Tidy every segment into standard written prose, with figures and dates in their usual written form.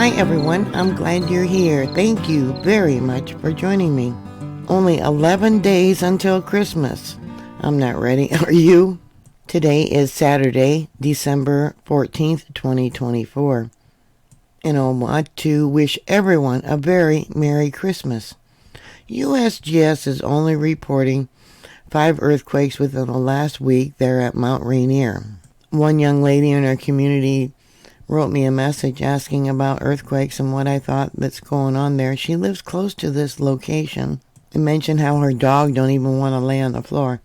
Hi everyone, I'm glad you're here. Thank you very much for joining me. Only 11 days until Christmas. I'm not ready. Are you? Today is Saturday, December 14th, 2024. And I want to wish everyone a very Merry Christmas. USGS is only reporting 5 earthquakes within the last week there at Mount Rainier. One young lady in our community wrote me a message asking about earthquakes and what I thought that's going on there. She lives close to this location and mentioned how her dog don't even want to lay on the floor.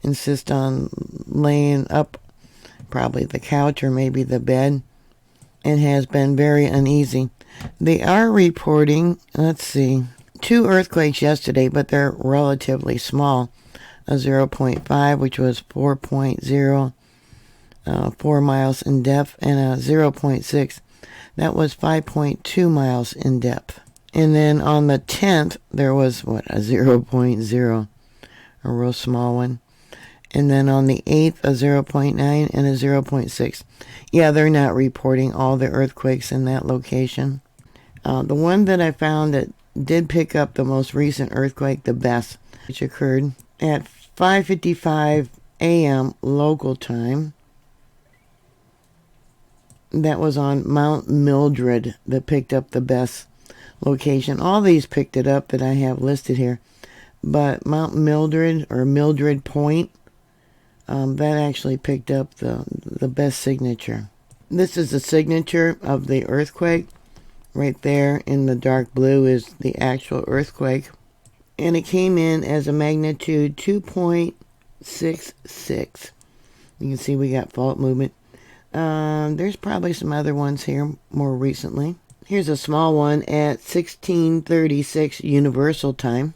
Insist on laying up probably the couch or maybe the bed and has been very uneasy. They are reporting, 2 earthquakes yesterday, but they're relatively small. A 0.5, which was 4.0. 4 miles in depth, and a 0.6 that was 5.2 miles in depth. And then on the 10th there was a 0.0, a real small one. And then on the 8th a 0.9 and a 0.6. Yeah, they're not reporting all the earthquakes in that location. The one that I found that did pick up the most recent earthquake the best, which occurred at 5:55 a.m. local time. That was on Mount Mildred that picked up the best location. All these picked it up that I have listed here. But Mount Mildred or Mildred Point, that actually picked up the best signature. This is the signature of the earthquake. Right there in the dark blue is the actual earthquake. And it came in as a magnitude 2.66. You can see we got fault movement. There's probably some other ones here more recently. Here's a small one at 16:36 Universal Time.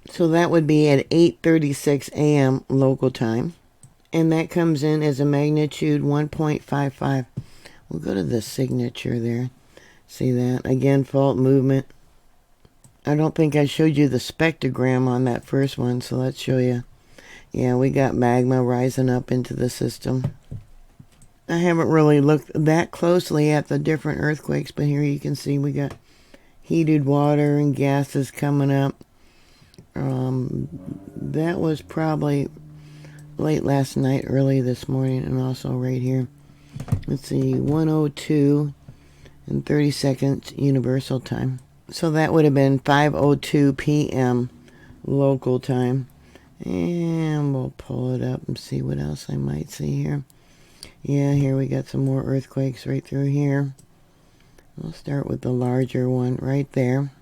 So that would be at 8:36 a.m. local time. And that comes in as a magnitude 1.55. We'll go to the signature there. See that? Again, fault movement. I don't think I showed you the spectrogram on that first one, so let's show you. Yeah, we got magma rising up into the system. I haven't really looked that closely at the different earthquakes, but here you can see we got heated water and gases coming up. That was probably late last night, early this morning, and also right here. Let's see, 1:02 and 30 seconds Universal Time. So that would have been 5:02 p.m. local time. And we'll pull it up and see what else I might see here. Yeah, here we got some more earthquakes right through here. We'll start with the larger one right there.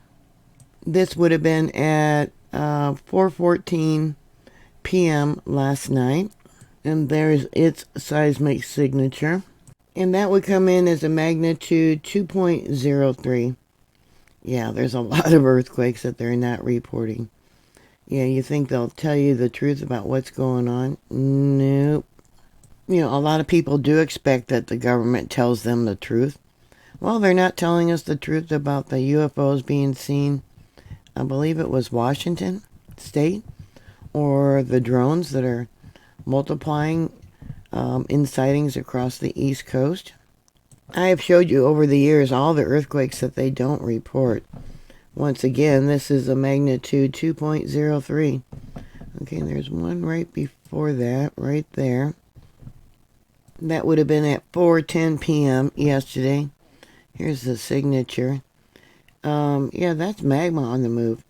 This would have been at 4:14 p.m. last night. And there's its seismic signature. And that would come in as a magnitude 2.03. Yeah, there's a lot of earthquakes that they're not reporting. Yeah, you think they'll tell you the truth about what's going on? Nope. You know, a lot of people do expect that the government tells them the truth. Well, they're not telling us the truth about the UFOs being seen. I believe it was Washington State, or the drones that are multiplying in sightings across the East Coast. I have showed you over the years all the earthquakes that they don't report. Once again, this is a magnitude 2.03. Okay, there's one right before that, right there. That would have been at 4:10 p.m. yesterday. Here's the signature. Yeah, that's magma on the move.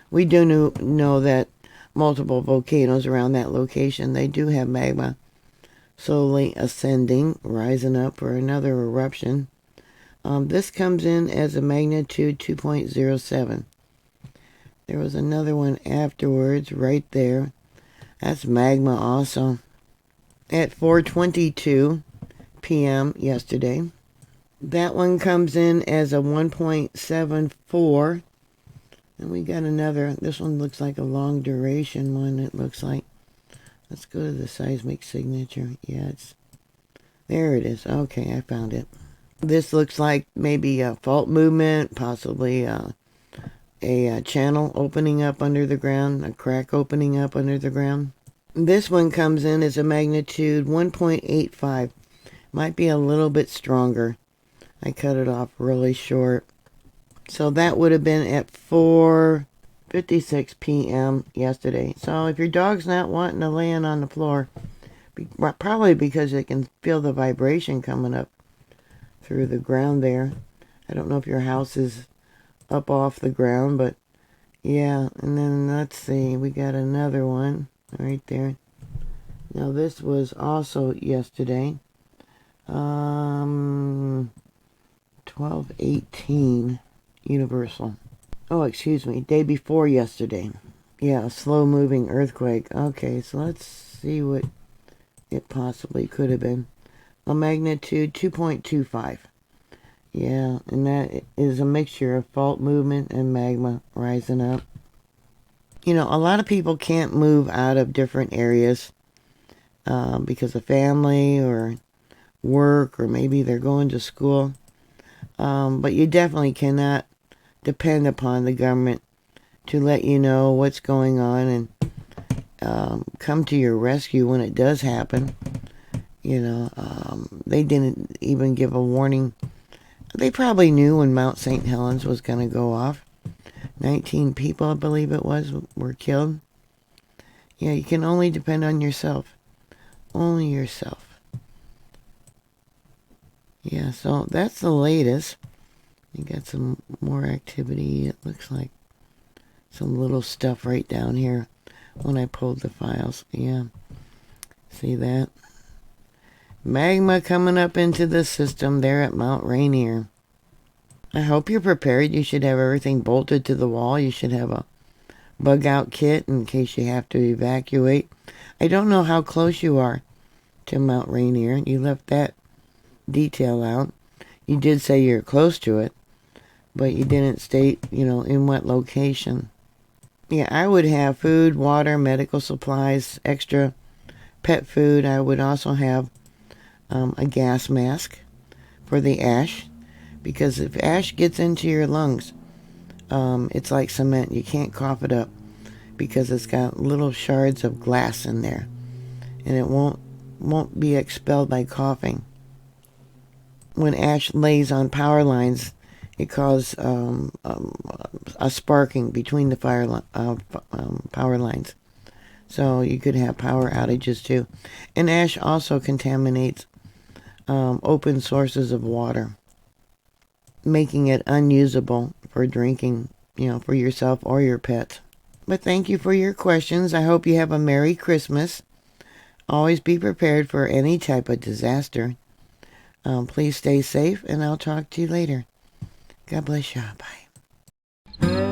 We do know that multiple volcanoes around that location, they do have magma slowly ascending, rising up for another eruption. This comes in as a magnitude 2.07. There was another one afterwards, right there. That's magma also. At 4:22 p.m. yesterday. That one comes in as a 1.74. And we got another. This one looks like a long duration one, it looks like. Let's go to the seismic signature. Yeah, there it is. Okay, I found it. This looks like maybe a fault movement, possibly a channel opening up under the ground, a crack opening up under the ground. This one comes in as a magnitude 1.85. Might be a little bit stronger. I cut it off really short. So that would have been at 4:56 p.m. yesterday. So if your dog's not wanting to land on the floor, probably because it can feel the vibration coming up through the ground there. I don't know if your house is up off the ground, but yeah. And then let's see, we got another one right there. Now this was also yesterday. 12:18 Universal. Oh, excuse me, day before yesterday. Yeah, a slow-moving earthquake. Okay, so let's see what it possibly could have been. A magnitude 2.25. Yeah, and that is a mixture of fault movement and magma rising up. You know, a lot of people can't move out of different areas because of family or work, or maybe they're going to school. But you definitely cannot depend upon the government to let you know what's going on and come to your rescue when it does happen. You know, they didn't even give a warning. They probably knew when Mount St. Helens was going to go off. 19 people, I believe it was, were killed. Yeah, you can only depend on yourself. Only yourself. Yeah, so that's the latest. You got some more activity. It looks like some little stuff right down here when I pulled the files. Yeah, see that? Magma coming up into the system there at Mount Rainier. I hope you're prepared. You should have everything bolted to the wall. You should have a bug out kit in case you have to evacuate. I don't know how close you are to Mount Rainier. You left that detail out. You did say you're close to it, but you didn't state, you know, in what location. Yeah, I would have food, water, medical supplies, extra pet food. I would also have a gas mask for the ash, because if ash gets into your lungs, it's like cement. You can't cough it up because it's got little shards of glass in there, and it won't be expelled by coughing. When ash lays on power lines, it causes a sparking between the power lines. So you could have power outages too. And ash also contaminates open sources of water, making it unusable for drinking, you know, for yourself or your pets. But thank you for your questions. I hope you have a Merry Christmas. Always be prepared for any type of disaster. Please stay safe, and I'll talk to you later. God bless you. Bye.